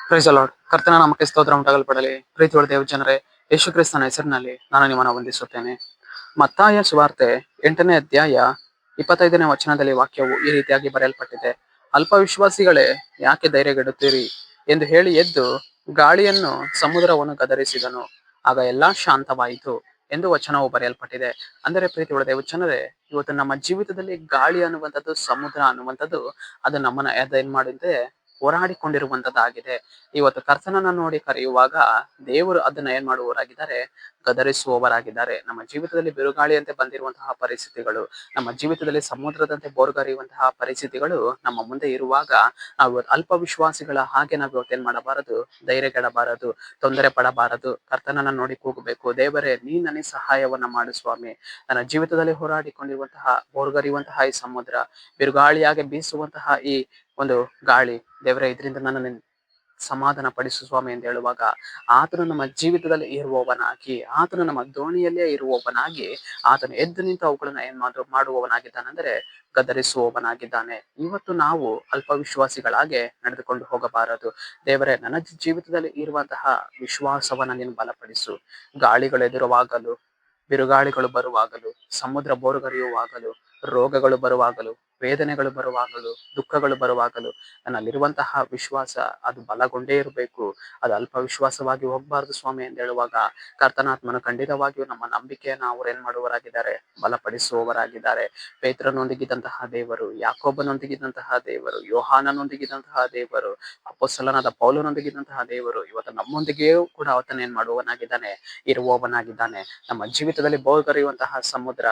Price lord. ಕರ್ತನ ನಾಮಕ್ಕೆ ಸ್ತೋತ್ರ ಉಂಟಾಗಲ್ಪಡಲಿ. ಪ್ರೀತಿಯುಳ್ಳ ದೇವ ಜನರೇ, ಯೇಸು ಕ್ರಿಸ್ತನ ಹೆಸರಿನಲ್ಲಿ ನಾನು ನಿಮ್ಮನ್ನು ವಂದಿಸುತ್ತೇನೆ. ಮತ್ತಾಯ ಸುವಾರ್ತೆ 8ನೇ ಅಧ್ಯಾಯ 25ನೇ ವಚನದಲ್ಲಿ ವಾಕ್ಯವು ಈ ರೀತಿಯಾಗಿ ಬರೆಯಲ್ಪಟ್ಟಿದೆ. ಅಲ್ಪ ವಿಶ್ವಾಸಿಗಳೇ, ಯಾಕೆ ಧೈರ್ಯಗೆಡುತ್ತೀರಿ ಎಂದು ಹೇಳಿ ಎದ್ದು ಗಾಳಿಯನ್ನು ಸಮುದ್ರವನ್ನು ಗದರಿಸಿದನು, ಆಗ ಎಲ್ಲಾ ಶಾಂತವಾಯಿತು ಎಂದು ವಚನವು ಬರೆಯಲ್ಪಟ್ಟಿದೆ. ಅಂದರೆ ಪ್ರೀತಿಯುಳ್ಳ ದೇವ ಜನರೇ, ಇವತ್ತು ನಮ್ಮ ಜೀವಿತದಲ್ಲಿ ಗಾಳಿ ಅನ್ನುವಂಥದ್ದು, ಸಮುದ್ರ ಅನ್ನುವಂಥದ್ದು, ಅದು ನಮ್ಮನ್ನ ಏನ್ ಮಾಡಿದೆ, ಹೋರಾಡಿಕೊಂಡಿರುವಂತದ್ದಾಗಿದೆ. ಇವತ್ತು ಕರ್ತನನ್ನ ನೋಡಿ ಕರೆಯುವಾಗ ದೇವರು ಅದನ್ನ ಏನ್ ಮಾಡುವವರಾಗಿದ್ದಾರೆ, ಗದರಿಸುವವರಾಗಿದ್ದಾರೆ. ನಮ್ಮ ಜೀವಿತದಲ್ಲಿ ಬಿರುಗಾಳಿಯಂತೆ ಬಂದಿರುವಂತಹ ಪರಿಸ್ಥಿತಿಗಳು, ನಮ್ಮ ಜೀವಿತದಲ್ಲಿ ಸಮುದ್ರದಂತೆ ಬೋರ್ಗರೆಯುವಂತಹ ಪರಿಸ್ಥಿತಿಗಳು ನಮ್ಮ ಮುಂದೆ ಇರುವಾಗ, ನಾವು ಇವತ್ತು ಅಲ್ಪ ವಿಶ್ವಾಸಿಗಳ ಹಾಗೆ ನಾವು ಇವತ್ತು ಏನ್ ಮಾಡಬಾರದು, ಧೈರ್ಯಗೆಡಬಾರದು, ತೊಂದರೆ ಪಡಬಾರದು. ಕರ್ತನನ್ನ ನೋಡಿ ಕೂಗಬೇಕು, ದೇವರೇ ನೀ ನನಗೆ ಸಹಾಯವನ್ನ ಮಾಡು ಸ್ವಾಮಿ. ನನ್ನ ಜೀವಿತದಲ್ಲಿ ಹೋರಾಡಿಕೊಂಡಿರುವಂತಹ ಬೋರ್ಗರೆಯುವಂತಹ ಈ ಸಮುದ್ರ, ಬಿರುಗಾಳಿಯಾಗಿ ಬೀಸುವಂತಹ ಈ ಒಂದು ಗಾಳಿ, ದೇವರೇ ಇದರಿಂದ ನನ್ನನ್ನು ಸಮಾಧಾನ ಪಡಿಸು ಸ್ವಾಮಿ ಎಂದು ಹೇಳುವಾಗ, ಆತನು ನಮ್ಮ ಜೀವಿತದಲ್ಲಿ ಇರುವವನಾಗಿ, ಆತನು ನಮ್ಮ ದೋಣಿಯಲ್ಲೇ ಇರುವವನಾಗಿ, ಆತನು ಎದ್ದು ನಿಂತು ಅವುಗಳನ್ನ ಏನ್ ಮಾಡುವವನಾಗಿದ್ದಾನೆಂದರೆ ಗದರಿಸುವವನಾಗಿದ್ದಾನೆ. ಇವತ್ತು ನಾವು ಅಲ್ಪ ವಿಶ್ವಾಸಿಗಳಾಗೆ ನಡೆದುಕೊಂಡು ಹೋಗಬಾರದು. ದೇವರೇ, ನನ್ನ ಜೀವಿತದಲ್ಲಿ ಇರುವಂತಹ ವಿಶ್ವಾಸವನ್ನ ನೀನು ಬಲಪಡಿಸು. ಗಾಳಿಗಳು ಎದುರುವಾಗಲು, ಬಿರುಗಾಳಿಗಳು ಬರುವಾಗಲು, ಸಮುದ್ರ ಬೋರುಗರೆಯುವಾಗಲು, ರೋಗಗಳು ಬರುವಾಗಲು, ವೇದನೆಗಳು ಬರುವಾಗಲು, ದುಃಖಗಳು ಬರುವಾಗಲು, ನನ್ನಲ್ಲಿರುವಂತಹ ವಿಶ್ವಾಸ ಅದು ಬಲಗೊಂಡೇ ಇರಬೇಕು. ಅದು ಅಲ್ಪ ವಿಶ್ವಾಸವಾಗಿ ಹೋಗಬಾರದು ಸ್ವಾಮಿ ಎಂದು ಹೇಳುವಾಗ, ಕರ್ತನಾತ್ಮನು ಖಂಡಿತವಾಗಿಯೂ ನಮ್ಮ ನಂಬಿಕೆಯನ್ನ ಅವರು ಏನ್ ಮಾಡುವವರಾಗಿದ್ದಾರೆ, ಬಲಪಡಿಸುವವರಾಗಿದ್ದಾರೆ. ಪೇತ್ರನೊಂದಿಗಿದ್ದಂತಹ ದೇವರು, ಯಾಕೋಬನೊಂದಿಗಿದ್ದಂತಹ ದೇವರು, ಯೋಹಾನನೊಂದಿಗಿದ್ದಂತಹ ದೇವರು, ಅಪೊಸ್ತಲನಾದ ಪೌಲನೊಂದಿಗಿದ್ದಂತಹ ದೇವರು ಇವತ್ತು ನಮ್ಮೊಂದಿಗೆಯೂ ಕೂಡ ಆತನ ಏನ್ ಮಾಡುವವನಾಗಿದ್ದಾನೆ, ಇರುವವನಾಗಿದ್ದಾನೆ. ನಮ್ಮ ಜೀವಿತದಲ್ಲಿ ಬೋರ್ಗರೆಯುವಂತಹ ಸಮುದ್ರ,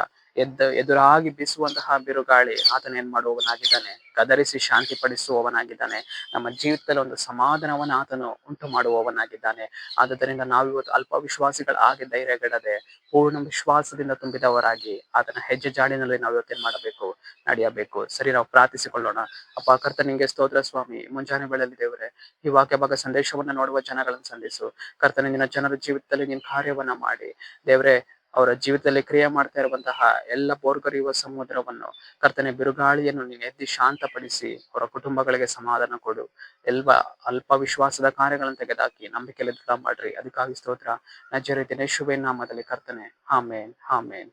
ಎದುರಾಗಿ ಬೀಸುವಂತಹ ಬಿರುಗಾಳಿ, ಆತನ ಏನ್ ಮಾಡುವವನಾಗಿದ್ದಾನೆ, ಗದರಿಸಿ ಶಾಂತಿ ಪಡಿಸುವವನಾಗಿದ್ದಾನೆ. ನಮ್ಮ ಜೀವಿತದಲ್ಲಿ ಒಂದು ಸಮಾಧಾನವನ್ನ ಆತನು ಉಂಟು ಮಾಡುವವನಾಗಿದ್ದಾನೆ. ಆದುದರಿಂದ ನಾವು ಇವತ್ತು ಅಲ್ಪ ವಿಶ್ವಾಸಿಗಳ ಹಾಗೆ ಧೈರ್ಯಗೆಡದೆ, ಪೂರ್ಣ ವಿಶ್ವಾಸದಿಂದ ತುಂಬಿದವರಾಗಿ ಆತನ ಹೆಜ್ಜೆ ಜಾಡಿನಲ್ಲಿ ನಾವು ಇವತ್ತೇನ್ ಮಾಡಬೇಕು, ನಡೆಯಬೇಕು. ಸರಿ, ನಾವು ಪ್ರಾರ್ಥಿಸಿಕೊಳ್ಳೋಣ. ಅಪ್ಪ ಕರ್ತ, ನಿಂಗೆ ಸ್ತೋತ್ರ ಸ್ವಾಮಿ. ಮುಂಜಾನೆ ವೇಳೆಯಲ್ಲಿ ದೇವರೇ, ಈ ವಾಕ್ಯ ಭಾಗ ಸಂದೇಶವನ್ನ ನೋಡುವ ಜನಗಳನ್ನು ಸಂಧಿಸು ಕರ್ತನೆ. ನಿನ್ನ ಜನರ ಜೀವಿತದಲ್ಲಿ ನೀನ್ ಕಾರ್ಯವನ್ನ ಮಾಡಿ ದೇವರೇ, ಅವರ ಜೀವಿತದಲ್ಲಿ ಕ್ರಿಯೆ ಮಾಡ್ತಾ ಇರುವಂತಹ ಎಲ್ಲ ಬೋರ್ಗರೆಯುವ ಸಮುದ್ರವನ್ನು, ಕರ್ತನೆ, ಬಿರುಗಾಳಿಯನ್ನು ನೀನು ಎದ್ದಿ ಶಾಂತಪಡಿಸಿ ಅವರ ಕುಟುಂಬಗಳಿಗೆ ಸಮಾಧಾನ ಕೊಡು. ಅಲ್ಪ ವಿಶ್ವಾಸದ ಕಾರ್ಯಗಳನ್ನು ತೆಗೆದಾಕಿ ನಂಬಿಕೆಯಲ್ಲಿ ದೃಢ ಮಾಡ್ರಿ. ಅದಕ್ಕಾಗಿ ಸ್ತೋತ್ರ. ನಜರೇತಿನ ಯೇಸುವಿನ ನಾಮದಲ್ಲಿ ಕರ್ತನೆ, ಆಮೇನ್, ಆಮೇನ್.